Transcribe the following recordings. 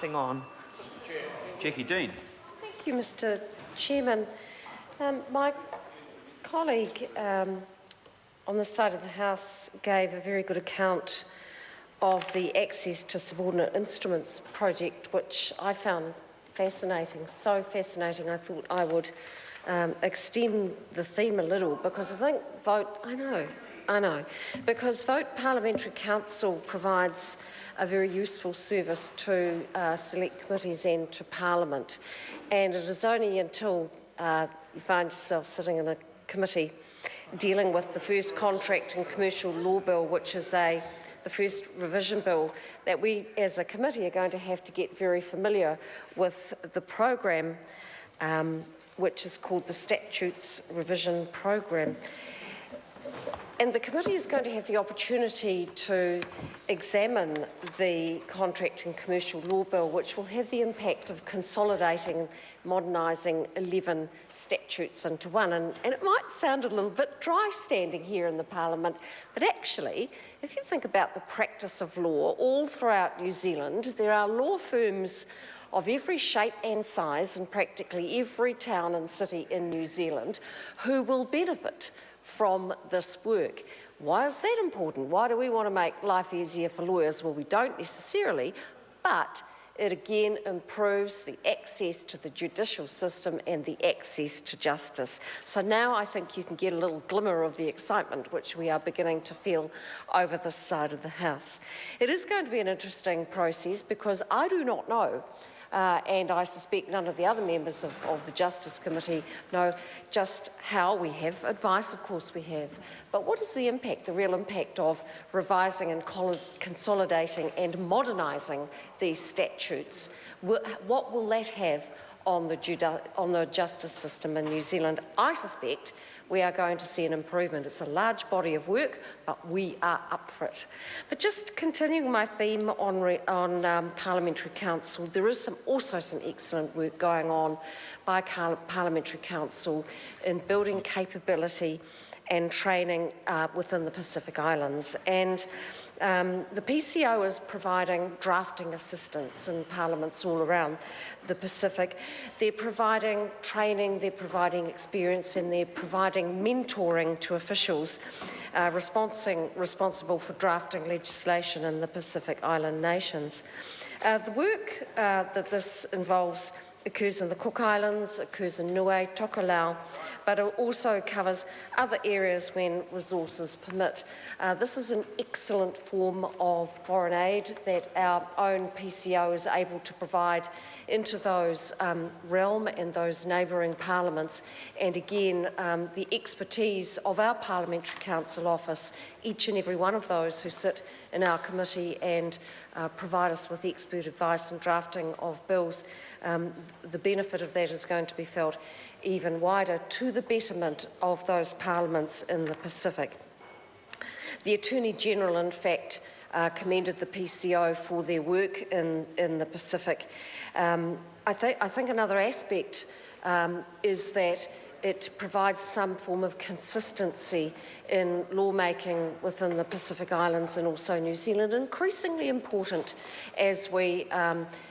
pressing on. Jackie Dean. Thank you, Mr. Chairman. My colleague on this side of the House gave a very good account of the Access to Subordinate Instruments project, which I found fascinating, so fascinating I thought I would extend the theme a little, because I think because Vote Parliamentary Council provides a very useful service to select committees and to Parliament, and it is only until you find yourself sitting in a committee dealing with the first contract and commercial law bill, which is the first revision bill, that we as a committee are going to have to get very familiar with the program which is called the Statutes Revision Program. And the committee is going to have the opportunity to examine the Contract and Commercial Law Bill, which will have the impact of consolidating, modernising 11 statutes into one. And it might sound a little bit dry standing here in the Parliament, but actually, if you think about the practice of law all throughout New Zealand, there are law firms of every shape and size in practically every town and city in New Zealand who will benefit from this work. Why is that important? Why do we want to make life easier for lawyers? Well, we don't necessarily, but it again improves the access to the judicial system and the access to justice. So now I think you can get a little glimmer of the excitement which we are beginning to feel over this side of the House. It is going to be an interesting process because I do not know and I suspect none of the other members of the Justice Committee know just how. We have advice, of course we have, but what is the impact, the real impact of revising and consolidating and modernising these statutes? What will that have on the justice system in New Zealand? I suspect we are going to see an improvement. It's a large body of work, but we are up for it. But just continuing my theme on Parliamentary Council, there is also some excellent work going on by Parliamentary Council in building capability and training within the Pacific Islands. And the PCO is providing drafting assistance in parliaments all around the Pacific. They're providing training, they're providing experience, and they're providing mentoring to officials responsible for drafting legislation in the Pacific Island nations. The work that this involves occurs in the Cook Islands, occurs in Niue, Tokelau, but it also covers other areas when resources permit. This is an excellent form of foreign aid that our own PCO is able to provide into those realm and those neighbouring parliaments. And again, the expertise of our Parliamentary Council office, each and every one of those who sit in our committee and provide us with expert advice and drafting of bills, the benefit of that is going to be felt even wider to the betterment of those parliaments in the Pacific. The Attorney-General, in fact, commended the PCO for their work in the Pacific. I think another aspect is that it provides some form of consistency in lawmaking within the Pacific Islands and also New Zealand, increasingly important as we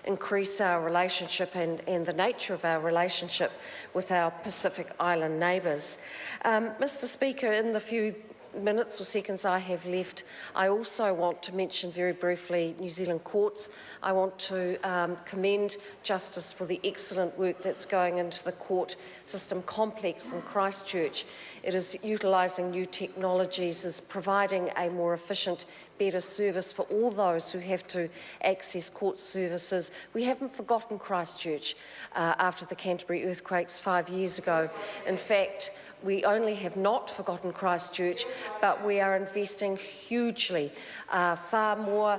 increase our relationship and the nature of our relationship with our Pacific Island neighbours. Mr. Speaker, in the few minutes or seconds I have left, I also want to mention very briefly New Zealand courts. I want to commend Justice for the excellent work that's going into the court system complex in Christchurch. It is utilising new technologies, is providing a more efficient, better service for all those who have to access court services. We haven't forgotten Christchurch after the Canterbury earthquakes 5 years ago. In fact, we only have not forgotten Christchurch, but we are investing hugely, far more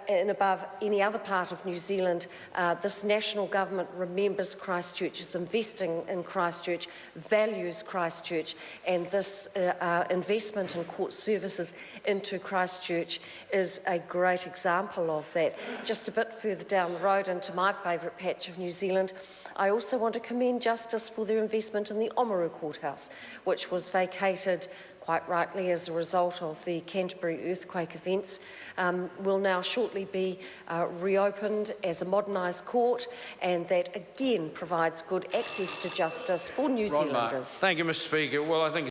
and above any other part of New Zealand. This national government remembers Christchurch, is investing in Christchurch, values Christchurch, and this investment in court services into Christchurch is a great example of that. Just a bit further down the road into my favourite patch of New Zealand, I also want to commend Justice for their investment in the Oamaru Courthouse, which was vacated quite rightly as a result of the Canterbury earthquake events, will now shortly be reopened as a modernised court, and that again provides good access to justice for New Zealanders. Thank you, Mr. Speaker. Well, I think